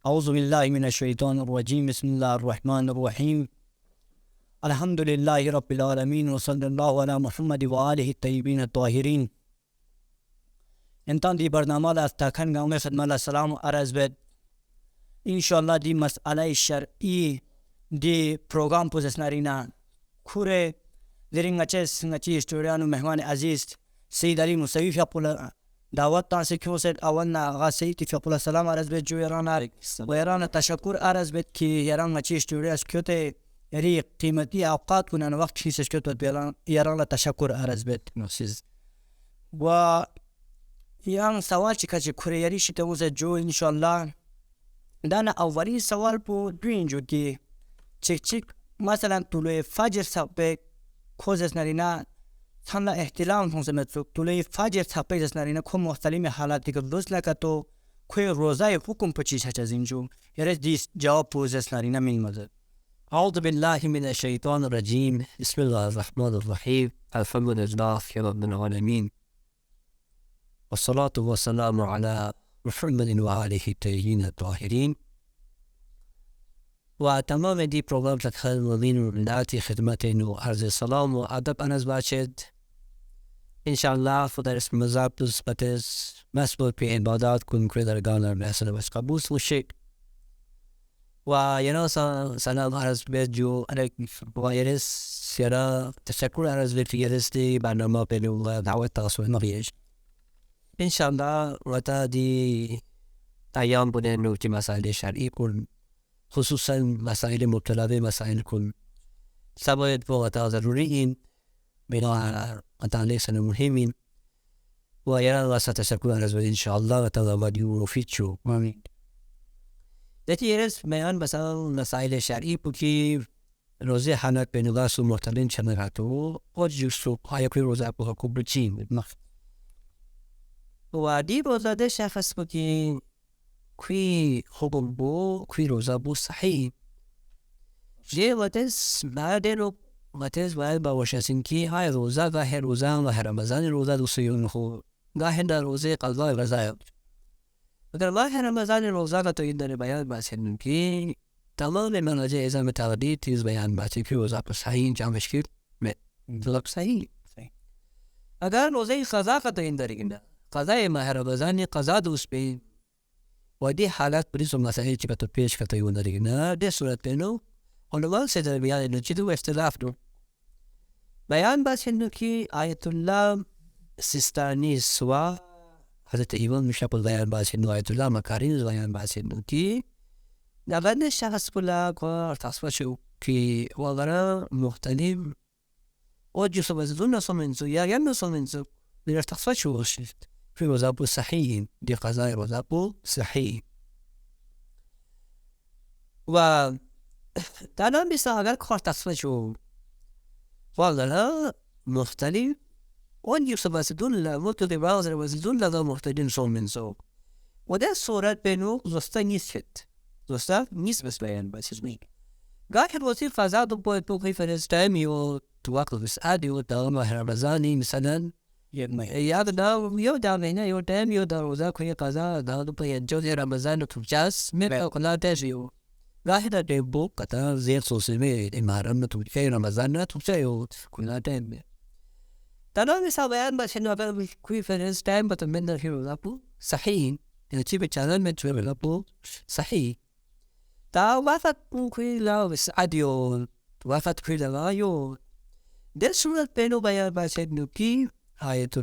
اعوذ باللہ من الشیطان الرجیم بسم اللہ الرحمن الرحیم الحمد للہ رب العالمین وصلی اللہ علی محمد وآلہ الطیبین الطاہرین. انتان دی برنامه از تاکن گامه خدمت سلام عرض بید. انشاءاللہ دی مسئله شرعی دی پروگرام پوزش نارینا کوره دیرین چی استوریان و مهمان عزیز سید علی موسوی فیقولا دعوت تانسی کیوسید اولنا آقا سیدی فیقولا سلام عرض بید جو ایران و ایران تشکر عرض بید که ایران چی استوریاس کیوته یعنی قیمتی اوقات کنن وقت کیسش کیوته ایران تشکر عرض بید. و یان سوال چی کچی کوره یاری شیطه وزه جو انشاءالله دانا اولی سوال پو دو اینجو که چک مثلا طلوع فجر سبب کوزش نرینا تنها احتلام تونسه مترک طلوع فجر سبب نرینا کو مختلف حالاتی که دوست نکتو کوی روزای حکم پچیش هچ از اینجو یعنی دیس جواب پوزش نرینا من مزد. اعوذ بالله من الشیطان الرجیم بسم الله الرحمن الرحیم الحمد لله رب العالمین والصلاة والسلام على محمد و آله الطاهرین الطاهرین. و تمام دی پروگرام خدمتین و ملتی خدمتین و عرض سلام و ادب انز باشد. انشاءالله خدا اسم مذاب نسبت مسئول پی عبادات کن که در گانر محسن و قبول وشی. و ینا سلام عرض بید جو و یرس یرا تشکر عرض بید یرس دی برنامه بینو و دعوت تاسو نبیش. انشاءالله و تا دی ایام بوده نوتی مسائل شرعی کن خصوصا مسائل مبتلا مسائل کن سباید بوغتا ضروری این بنا متعلق سن مهمین و یرا واسه تشکر عرض بید انشاءالله و تا ودیو مفید شو. آمین. دیتی یرس میان مثلا مسائل شرعی بکی روزه حنک به نگاس و محتلین چنگاتو و جوستو های که روزه بها کبر چین و دی روزه ده شخص بکی کوی حکم بو کوی روزه بو صحیح جه واتس بعدن و واتس باید باوشاسین کی های روزه و هر روزه و هر رمضان روزه دو سیون خو گاهن در روزه قضای غذای اگر ماه رمضان روزه کا تو ادھر بیان بات ہے کہ تمام مناجع اعظم تقدیر تیز بیان بات ہے کہ روزہ پر صحیح جامع شکل میں مطلب صحیح اگر روزه قضا کا تو ادھر گنا قضاء ماه رمضان قضا دوست پہ و دی حالات پریس و مسائل چی تو پیش کرتا ہے ادھر گنا دے صورت پہ نو علماء سے در بیان نو چی تو اختلاف نو بیان بات ہے کہ آیت اللہ سیستانی سوا حضرت ایمان مشابه بیان باشید آیت الله مکارین بیان باشید که نبود شخص کلا کار تصفیه شو که واقعا مختلف و جسم از دون نسومنزو یا نسومنزو دیگر تصفیه شو باشید فی روزابو صحیح دی قضای روزابو صحیح و تنها بیسته اگر کار تصفیه شو واقعا مختلف اون یوسف واسدون لا مطلب بعض واسدون لا محتاجين صوم من صوم وده الصورات بينه زوستا نيسفت زوستا نيس بس بيان بس اسمي قاعد وصير فزاد بو كيف نستعمي وتواكل بس عادي ودام رمضاني مثلا يا دا يو دا هنا يو دام يو دا روزا كوي قضاء دا دو بيجو رمضان وتجاس من كلا تجيو قاعد دبو كتا زين سوسمي امارم تو رمضان تو كلا تام تنها مثال بیان باشه نو اگر کوی فرنس تایم بتا من در روزه بو صحیح یعنی چی به چنل من توی روزه بو صحیح تا وقت کوی لا بس عدیو وقت کوی لا یو در صورت بینو بیان باشه نو کی آیت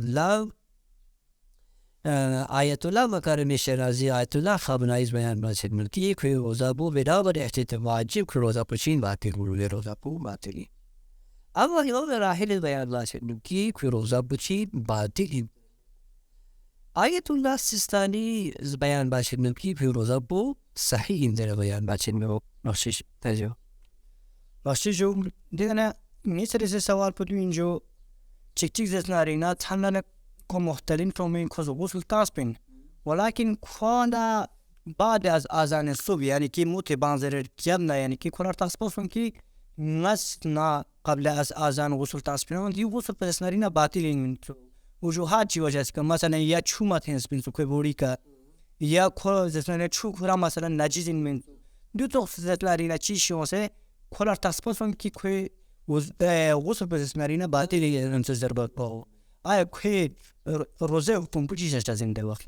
الله مکارم شرازی آیت الله خابنایز بیان باشه نو کی کوی روزه بو بدابر احتیاط واجب کوی روزه پوچین باتی روزه بو باتی اما امام راحل بیان باشه که کوی روزه بچید باطل آیت الله سیستانی بیان باشه که کوی روزه بو صحیح در بیان باشه نقشش تجو جو دیگه نیست ریز سوال پدو اینجو چک زنارینا تنها کو مختلف فهمین کو غسل تاسبین ولكن خوانا بعد از اذان صبح یعنی که موت بانزر جمع یعنی که کنار تاسبون که نسنا قبل از اذان غسل تاسبین دی غسل پسنارینا باطل این وجوهات چی وجه است که مثلا یا چومت هست بین تو که بوری که یا کل زسنه چوکورا مثلا نجیزین من دو تا زتلارینا چی شوسه کلار تاسپاسون کی کوی غسل بزسمرینا بعدی انتظار با آیا کوی روزه حکم بچیش از این وقت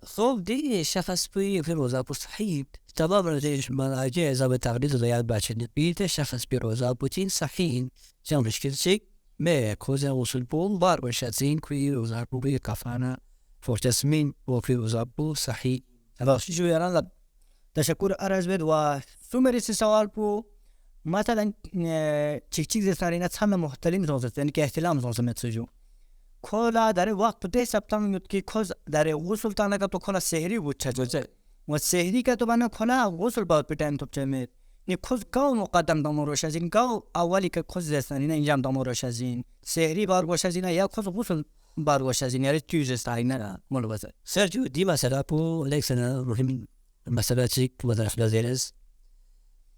خب دیگه شخص بی فی روزه بو صحیح تمام روزش مناجع ازاب تقلید زیاد بچه بیت شخص بی روزه بودین صحیح جمعش کسی می کوزه غسل بون بار باشد زین کوی روزه بو بی کفانه فرتسمین و فی روزه بو صحیح باشه جویان تشکر عرض بید و سومریسی سوال بو مثلا چیز زسنرینا تمام محتلیم زوزد یعنی که احتلام زوزد سجو کلا در وقت ده سبتم میاد که کز در غسل تانه که تو کلا سحری بود چجوزه و سحری که تو بنا کلا غسل باید بتایم تو چمید نی کز گاو مقدم داموروش از این گاو اولی که کز زسنرینا اینجام داموروش از این سحری بار باش از این یا کز غسل بار باش از این یعنی چیز استاینا مولو بس سرجو دی مسئله بو لیکسنا مهم مسئله چیک وظیفه لازیرز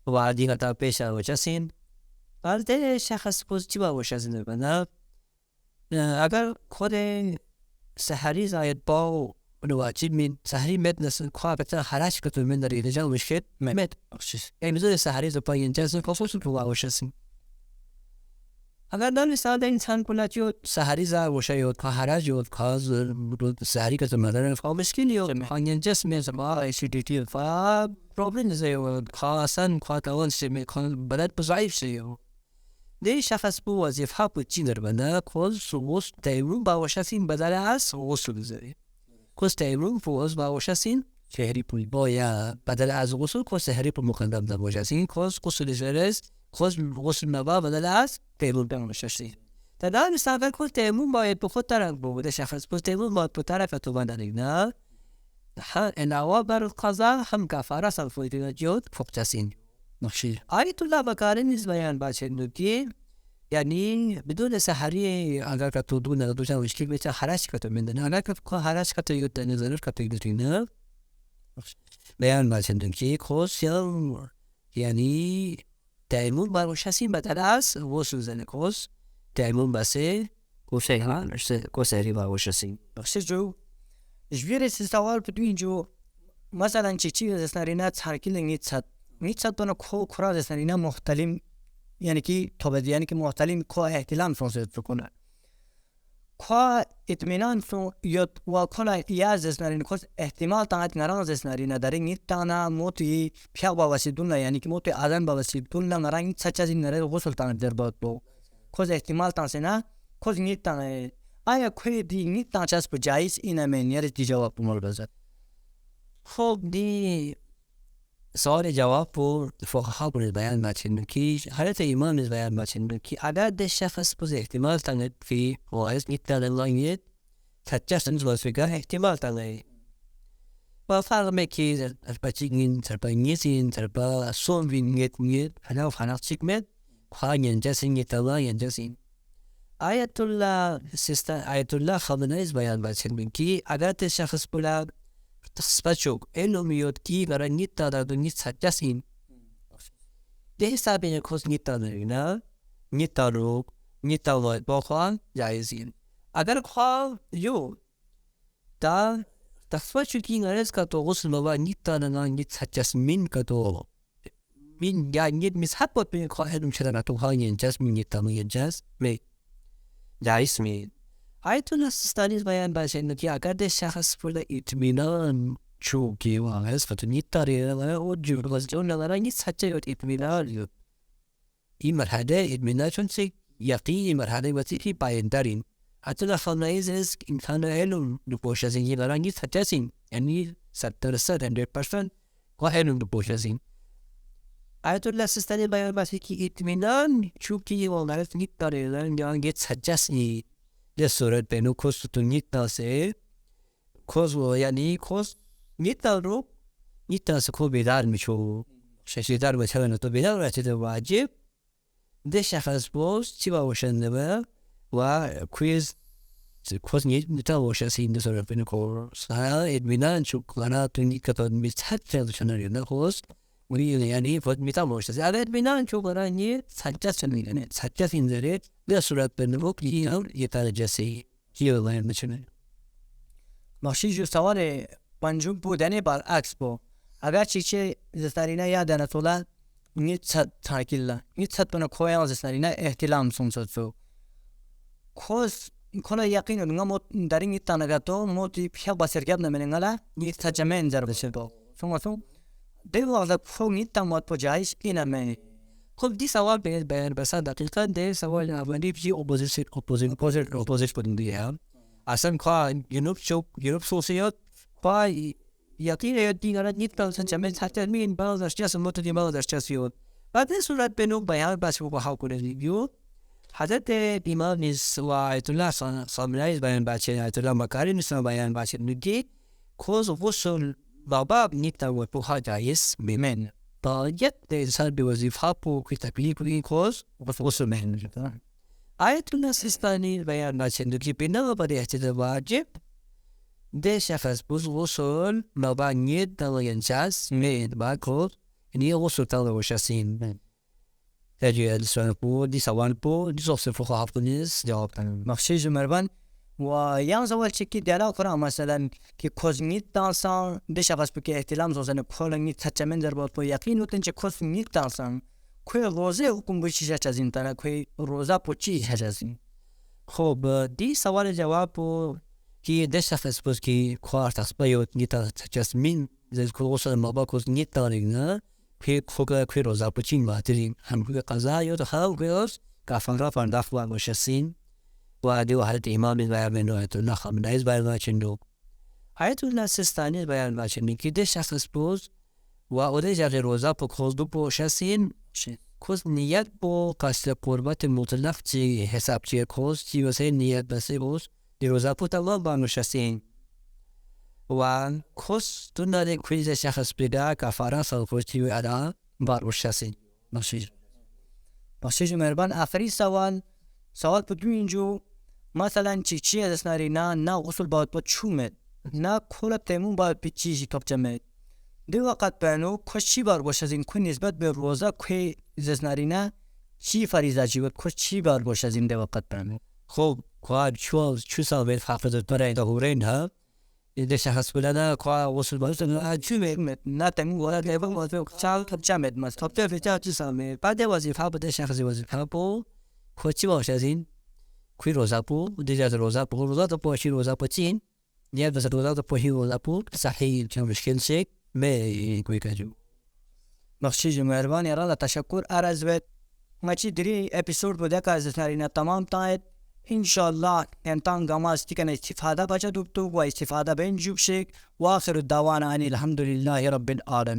و عادی که تا پیش آوچسین بعد شخص پوزیتیو آوچسین بنا اگر خود سحری زاید با نواجد من سحری مد نسن خواب بتن حراج کتو من داری نجام مشکل مد یعنی مزود سحری زا پایین جزن کافوسون تو آوچسین اگر در مثال انسان کلا چیو سحری زا وشایود که حراج یود کاز سحری کتو مدارن فا مشکل یود پایین جسم زما ایشیدیتی فا پروبلم زیود خاصن خواتوان شمی کن بدن بزعیف شیو دی شخص بو وظیفه بود چی در بنده کل سوس تیمون باوشسین بدل از غسل بزنی کل تیمون فوز باوشسین شهری پوی بایا بدل از غسل کل سحری پو مقدم در باوشسین کل غسل جرز کل غسل نبا بدل از تیمون باوشسین در مستقبل کل تیمون باید به خود طرف بود شخص بو تیمون باید به طرف تو بندنی نه علاوه بر القضاء هم کفاره سلفویتی جود فوقتسین نخشی آیت الله بکاره نیز بیان باشه نوکی یعنی بدون سحری اگر که تو دونه دوچه مشکل میشه حراج کتو میندنه اگر که حراج کتو یود نظر کتو یودینه بیان باشه نوکی خوش یعنی تیمون باوشسین بدل از غسل زنه خوش تیمون بسه کوسه ها نشته کوسه باوشسین بخش جو جویر سوال بدو اینجو مثلا چی زسنرینا ترکیل نیت دونه کو کرا زسنرینا محتلیم یعنی که توبدی یعنی که محتلیم کو احتلام سونسد کنه کو اطمینان سو یاد و کلا یا زسنرینا کو احتمال تاعت نران زسنرینا داره نیت تانا موتی پیا باوسیدون یعنی که موتی آدم باوسیدون نران سچ از این نره غسل تان در باد بو کو احتمال تانسنا کو نیت تان آیا کوی دی نیت تان چاس بجایز اینا من یاری دی جواب مول بزد خب دی سوال جواب پر فقها پر بیان بچن کی حالت ایمان از بیان بچن کی عدد شخص پس احتمال تنگ فی واعظ نیت دلایت تجسن واسفگا احتمال تنگ و فرق میکی بچین تربینیسین تربا سون وینیت حالا فناق چیکمت خاین جسین یتلاین جسین آیت الله سیستم آیت الله خامنه‌ای بیان بچن کی عدد شخص بلا تثبتشوك إنه ميوتكي برا نيتا دادو نيت سجاسين ده حسابين كوز نيتا دارينا نيتا روك نيتا وايد باخوان جايزين اگر خواه يو تا تثبتشوكي نرز كتو غسل مبا نيتا دانا نيت سجاس من كتو من جا نيت مسحبت بين خواه هدوم شدنا تو خواه ينجاز من نيتا ينجاز مي جايز مي آیت الله سیستانی بیان باشه نکی اگر ده شخص فل اطمینان چوکی واقعاً فتو نیت داره و جور وزجون نداره نیت سچه یاد اطمینان یاد این مرحله اطمینان چون سه یقینی مرحله وسیعی باید دارین آیت الله خامنه‌ای از انسان علم نپوش از این داره نیت سچه سین یعنی 100% که علم نپوش از این آیت الله سیستانی بیان باشه که اطمینان چوکی واقعاً نیت داره نیت سچه سین در صورت بینو کس تو نیت ناسه کس و یعنی کس نیت رو نیت ناسه کو بیدار میشو ششیدار بچه تو بیدار بچه تو واجب ده شخص باز چی باوشنده با و کویز کس نیت باوشنده این در صورت بینو کس ها ادمینان چو کلانا تو نیت کتاد میتحد چندشنه نه کس ولی یعنی فقط میتام باشه. اگر بینان چون برای سجاد شنیدن سجاد این داره در صورت بنو کی هم یه تر جسی کی لاین میشنه. ماشی جو سوال پنجم پو دنی برعکس پو اگر چیچه زستارینا یا دنتولا نیت صد تاکیلا نیت صد پنو کویا زستارینا احتلام سونسو کوس کلا یقین دنگا مو داری نیت تانگاتو مو تی پیش بسرگاب نمی‌نگلا نیت تجمع انجام بشه تو سونسو دیوار پو نیت تامات پو جایش اینا می خب دی سوال بیان بسا دقیقا دی سوال اولی بی اپوزیت بودندی هم اصلا که جنوب سوسیات با یقین یا دیگران نیت بلسن جمعه حتی مین بلدرش جاسم متدی بلدرش جاسیون بعد این صورت بینو بیان بس رو بحاو کنه دیگیو حضرت امام نیست و آیت الله صامنایز بیان بچه آیت الله مکاری نیست بیان بچه نگی کوز وصل بابا نیت و پوها جایز بیمن باید انسان به وظیفه پو که تکلیف این کوز وصل مهن جدا آیت الله سیستانی بیان بچه نگی بنا بر احتیاط واجب ده شخص بوز وصل مبا نیت دلین جاز مهن با کوز نی وصل تلو وشاسین تجی الاسلام پو دی سوال پو دی صوف فوق حافظ جواب تن مخشیج مربان و یان زوال چکی دیالا کرا مثلا که کوز نیت دانسان ده شخص بکه احتلام زوزن کلا نیت تجمع در بود پو یقین وتن چه کوز نیت دانسان کوی روزه حکم بچی چازین تنا کوی روزه پو چی چازین خب دی سوال جواب پو که ده شخص پوز که کار تصبیت نیت تجسمین زد کلوسر مبا کوز نیت دارین که خوگه که روزه پو چین ماترین هم که قضا یا دخل گویاس کافر پرداخت و مشسین و دیو حضرت امام بیان آیت الله خامنه‌ای بیان چندو آیت الله سیستانی بیان چندی که ده شخص پوز و اوده جای روزه پو کوز دو پو شسین کوز نیت پو قصد قربت مطلق چی حساب چی کوز چی واسه نیت بسه پوز دی روزه پو تمام با مشسین و کوز تو نده کویز شخص پیدا کافر سال چی و ادا بار مشسین بخشیج مربان آخری سوال پو اینجو مثلا چی از ناری نه غسل باید با چومت نه کلا تیمون باید به چیزی کپ جمعت دی وقت بینو کش چی بار باشه از این که نسبت به روزه که از ناری نه چی فریضه چی بود کش چی بار باشه از این دی وقت بینو خب که چو سال بید حافظت برای دهورین ها ده شخص بلده که غسل باید چومت نه تیمون باید لیوان باید چال کپ جمعت مثلا خب ده چو سال بید بعد وظیفه بود شخص وظیفه بود که چی باشه از این کوی روزه پو دیگر روزه تو پوشی روزه پو چین نیت بس روزه تو پوشی روزه پو صحیح چه مشکل شک می کوی کجو بخشیج مهربان یارا تشکر عرض بد مچی دری اپیزود بوده که از نارینا تمام تاید انشالله انتان گاماس تیکن استفاده بچه دوبتو و استفاده بین جوب شک و آخر الدعوانا ان الحمدلله رب العالمین.